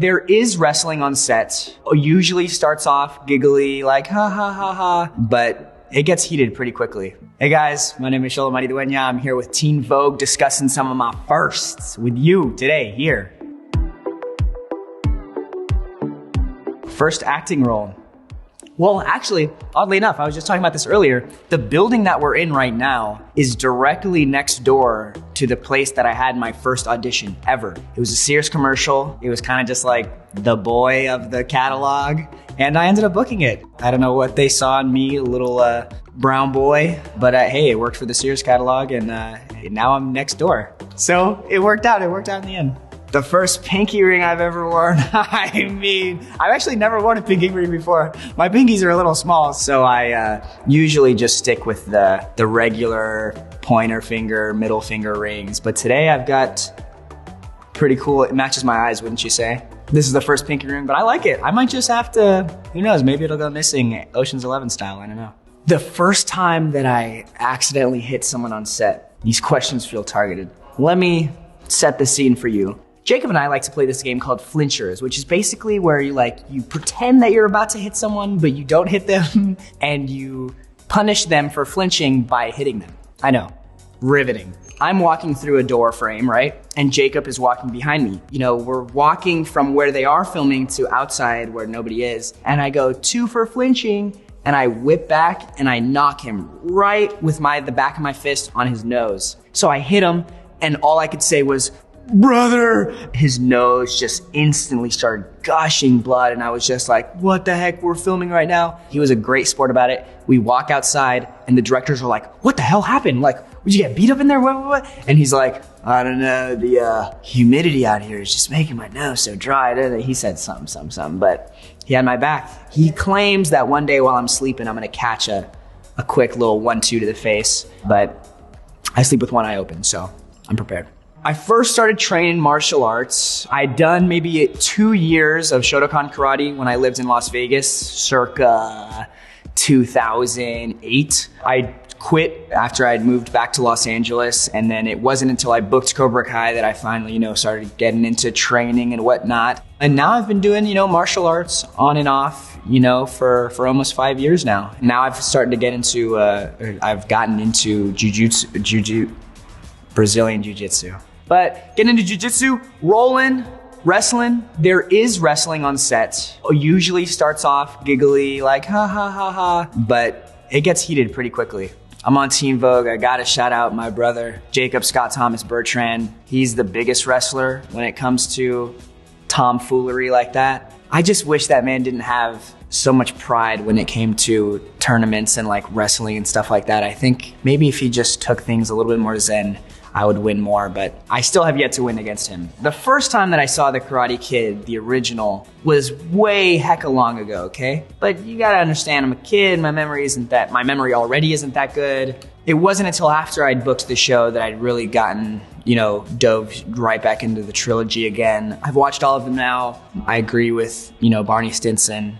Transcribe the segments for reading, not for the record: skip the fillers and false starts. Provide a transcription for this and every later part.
There is wrestling on set. Usually starts off giggly, like ha ha ha ha, but it gets heated pretty quickly. Hey guys, my name is Xolo Maridueña. I'm here with Teen Vogue discussing some of my firsts with you today here. First acting role. Well, actually, oddly enough, I was just talking about this earlier. The building that we're in right now is directly next door to the place that I had my first audition ever. It was a Sears commercial. It was kind of just like the boy of the catalog, and I ended up booking it. I don't know what they saw in me, a little brown boy, but hey, it worked for the Sears catalog, and now I'm next door. So it worked out in the end. The first pinky ring I've ever worn. I mean, I've actually never worn a pinky ring before. My pinkies are a little small, so I usually just stick with the regular pointer finger, middle finger rings. But today I've got pretty cool, it matches my eyes, wouldn't you say? This is the first pinky ring, but I like it. I might just have to, who knows, maybe it'll go missing Ocean's 11 style, I don't know. The first time that I accidentally hit someone on set, these questions feel targeted. Let me set the scene for you. Jacob and I like to play this game called Flinchers, which is basically where you pretend that you're about to hit someone, but you don't hit them, and you punish them for flinching by hitting them. I know, riveting. I'm walking through a door frame, right? And Jacob is walking behind me. You know, we're walking from where they are filming to outside where nobody is, and I go 2 for flinching, and I whip back and I knock him right with the back of my fist on his nose. So I hit him, and all I could say was, "Brother!" His nose just instantly started gushing blood, and I was just like, what the heck, we're filming right now. He was a great sport about it. We walk outside, and the directors were like, what the hell happened? Like, would you get beat up in there? What? And he's like, I don't know, the humidity out here is just making my nose so dry. He said something, but he had my back. He claims that one day while I'm sleeping, I'm gonna catch a quick little 1-2 to the face, but I sleep with one eye open, so I'm prepared. I first started training martial arts. I'd done maybe 2 years of Shotokan karate when I lived in Las Vegas, circa 2008. I quit after I'd moved back to Los Angeles, and then it wasn't until I booked Cobra Kai that I finally, started getting into training and whatnot. And now I've been doing, martial arts on and off, for almost 5 years now. Now I've started to get into, I've gotten into Brazilian Jiu-Jitsu. But getting into jiu-jitsu, rolling, wrestling, there is wrestling on set. Usually starts off giggly, like ha ha ha ha, but it gets heated pretty quickly. I'm on Teen Vogue. I gotta shout out my brother, Jacob Scott Thomas Bertrand. He's the biggest wrestler when it comes to tomfoolery like that. I just wish that man didn't have so much pride when it came to tournaments and like wrestling and stuff like that. I think maybe if he just took things a little bit more zen, I would win more, but I still have yet to win against him. The first time that I saw The Karate Kid, the original, was way hecka long ago, okay? But you gotta understand, I'm a kid, my memory already isn't that good. It wasn't until after I'd booked the show that I'd really gotten, dove right back into the trilogy again. I've watched all of them now. I agree with, Barney Stinson,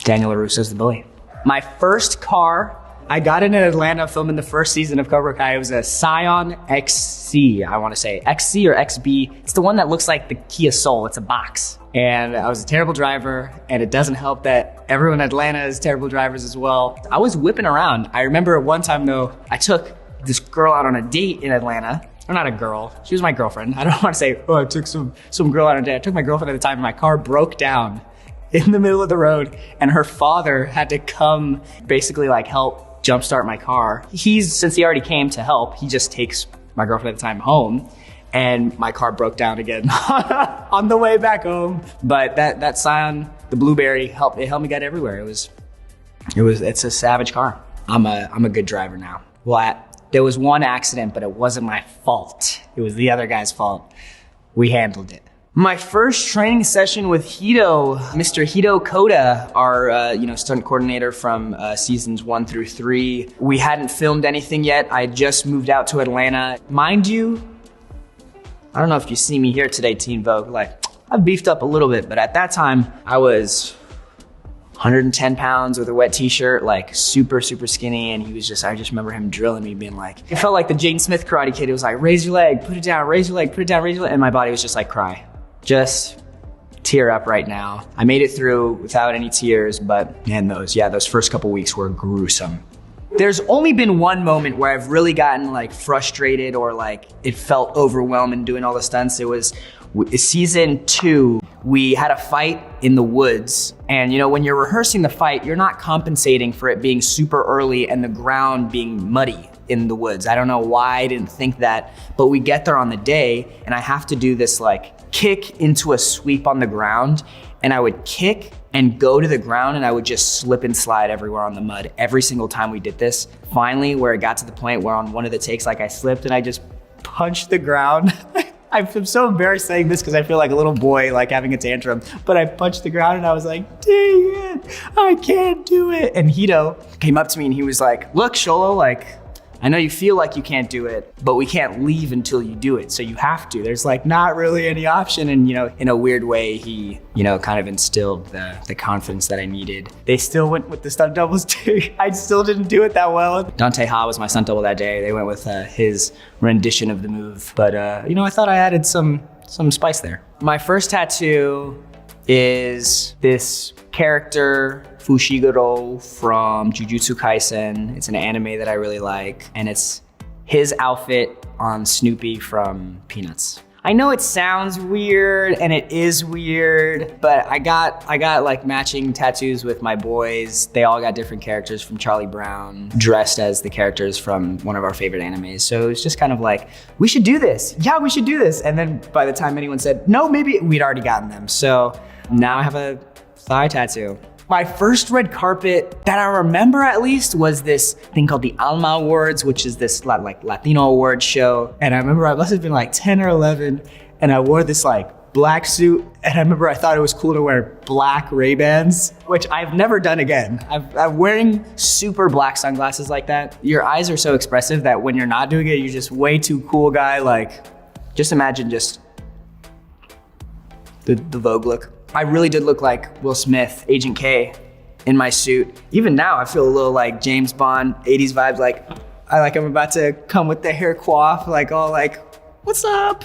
Daniel LaRusso's the bully. My first car, I got in Atlanta filming the first season of Cobra Kai. It was a Scion XC, I want to say. XC or XB. It's the one that looks like the Kia Soul. It's a box. And I was a terrible driver, and it doesn't help that everyone in Atlanta is terrible drivers as well. I was whipping around. I remember one time, though, I took this girl out on a date in Atlanta. Or not a girl. She was my girlfriend. I don't want to say, I took some girl out on a date. I took my girlfriend at the time, and my car broke down in the middle of the road, and her father had to come basically help jumpstart my car. Since he already came to help, he just takes my girlfriend at the time home, and my car broke down again on the way back home. But that Scion, the blueberry, helped me get everywhere. It's a savage car. I'm a good driver now. Well, there was one accident, but it wasn't my fault. It was the other guy's fault. We handled it. My first training session with Hito, Mr. Hito Koda, our stunt coordinator from seasons 1 through 3. We hadn't filmed anything yet. I just moved out to Atlanta. Mind you, I don't know if you see me here today, Teen Vogue. I've beefed up a little bit, but at that time I was 110 pounds with a wet t-shirt, super, super skinny. And I just remember him drilling me, being it felt like the Jaden Smith Karate Kid. It was raise your leg, put it down, raise your leg, put it down, raise your leg. And my body was just cry. Just tear up right now. I made it through without any tears, but man, those first couple weeks were gruesome. There's only been one moment where I've really gotten like frustrated or like it felt overwhelming doing all the stunts. It was season 2. We had a fight in the woods, and you know, when you're rehearsing the fight, you're not compensating for it being super early and the ground being muddy in the woods. I don't know why I didn't think that, but we get there on the day and I have to do this like kick into a sweep on the ground, and I would kick and go to the ground and I would just slip and slide everywhere on the mud every single time we did this. Finally, where it got to the point where on one of the takes, like I slipped and I just punched the ground. I'm so embarrassed saying this because I feel like a little boy like having a tantrum, but I punched the ground and I was like, dang it, I can't do it. And Hito came up to me and he was like, look, Xolo, like, I know you feel like you can't do it, but we can't leave until you do it. So you have to. There's like not really any option. And, you know, in a weird way, he, you know, kind of instilled the confidence that I needed. They still went with the stunt doubles too. I still didn't do it that well. Dante Ha was my stunt double that day. They went with his rendition of the move. But, you know, I thought I added some spice there. My first tattoo is this character, Fushiguro from Jujutsu Kaisen. It's an anime that I really like, and it's his outfit on Snoopy from Peanuts. I know it sounds weird, and it is weird, but I got like matching tattoos with my boys. They all got different characters from Charlie Brown, dressed as the characters from one of our favorite animes. So it was just kind of like, we should do this. Yeah, we should do this. And then by the time anyone said, no, maybe, we'd already gotten them. So now I have a thigh tattoo. My first red carpet that I remember at least was this thing called the Alma Awards, which is this like Latino award show. And I remember I must have been like 10 or 11 and I wore this like black suit. And I remember I thought it was cool to wear black Ray-Bans, which I've never done again. I'm wearing super black sunglasses like that. Your eyes are so expressive that when you're not doing it, you're just way too cool guy. Like, just imagine just the Vogue look. I really did look like Will Smith, Agent K, in my suit. Even now, I feel a little like James Bond, 80s vibes. Like I'm about to come with the hair coif, like all like, what's up?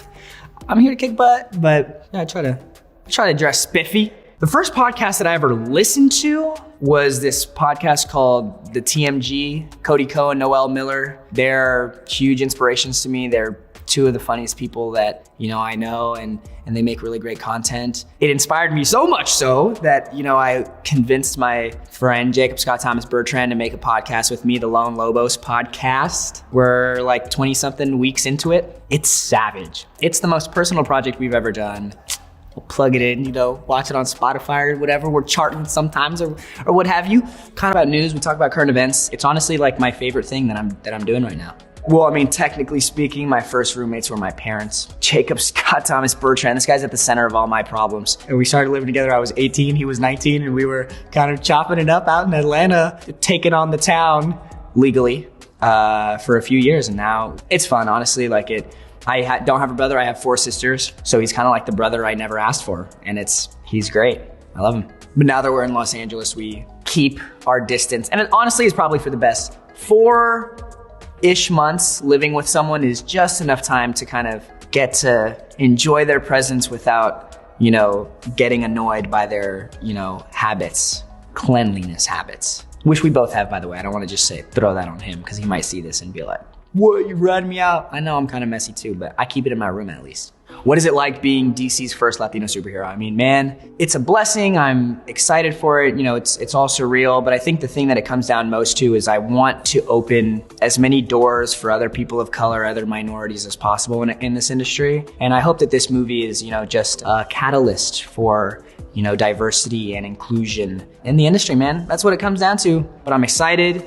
I'm here to kick butt, but yeah, I try to dress spiffy. The first podcast that I ever listened to was this podcast called The TMG, Cody Ko and Noel Miller. They're huge inspirations to me. They're two of the funniest people that, you know, I know, and they make really great content. It inspired me so much so that, you know, I convinced my friend Jacob Scott Thomas Bertrand to make a podcast with me, the Lone Lobos podcast. We're like 20 something weeks into it. It's savage. It's the most personal project we've ever done. We'll plug it in, you know, watch it on Spotify or whatever. We're charting sometimes or what have you. Kind of about news, we talk about current events. It's honestly like my favorite thing that I'm doing right now. Well, I mean, technically speaking, my first roommates were my parents. Jacob Scott Thomas Bertrand, this guy's at the center of all my problems. And we started living together, I was 18, he was 19, and we were kind of chopping it up out in Atlanta, taking on the town legally for a few years. And now it's fun, honestly. Like I don't have a brother, I have 4 sisters. So he's kind of like the brother I never asked for. And he's great, I love him. But now that we're in Los Angeles, we keep our distance. And it honestly is probably for the best. 4-ish months living with someone is just enough time to kind of get to enjoy their presence without, you know, getting annoyed by their, you know, habits, cleanliness habits, which we both have, by the way. I don't want to just throw that on him because he might see this and be like, what, you ratting me out? I know I'm kind of messy too, but I keep it in my room at least. What is it like being DC's first Latino superhero? I mean, man, it's a blessing. I'm excited for it. You know, it's all surreal, but I think the thing that it comes down most to is I want to open as many doors for other people of color, other minorities as possible in this industry. And I hope that this movie is, you know, just a catalyst for, you know, diversity and inclusion in the industry, man. That's what it comes down to. But I'm excited.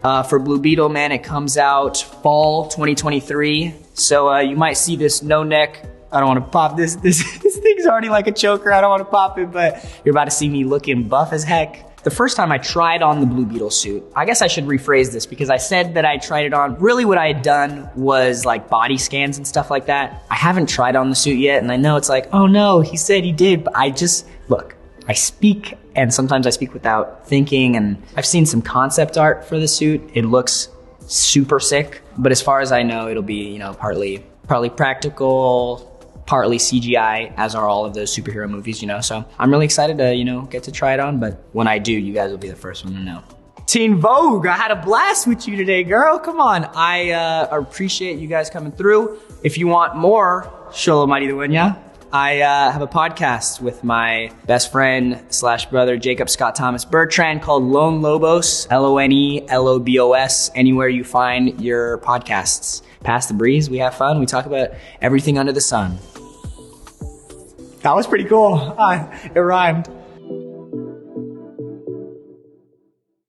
For Blue Beetle, man, it comes out fall 2023. So you might see this no neck. I don't want to pop this thing's already like a choker. I don't want to pop it, but you're about to see me looking buff as heck. The first time I tried on the Blue Beetle suit, I guess I should rephrase this because I said that I tried it on. Really what I had done was like body scans and stuff like that. I haven't tried on the suit yet, and I know it's like, oh no, he said he did, but look, I speak, and sometimes I speak without thinking, and I've seen some concept art for the suit. It looks super sick, but as far as I know, it'll be, you know, partly practical, partly CGI, as are all of those superhero movies, you know. So I'm really excited to, you know, get to try it on. But when I do, you guys will be the first one to know. Teen Vogue, I had a blast with you today, girl. Come on. I appreciate you guys coming through. If you want more Xolo Maridueña, I have a podcast with my best friend / brother, Jacob Scott Thomas Bertrand, called Lone Lobos, LONELOBOS, anywhere you find your podcasts. Pass the breeze, we have fun, we talk about everything under the sun. That was pretty cool. It rhymed.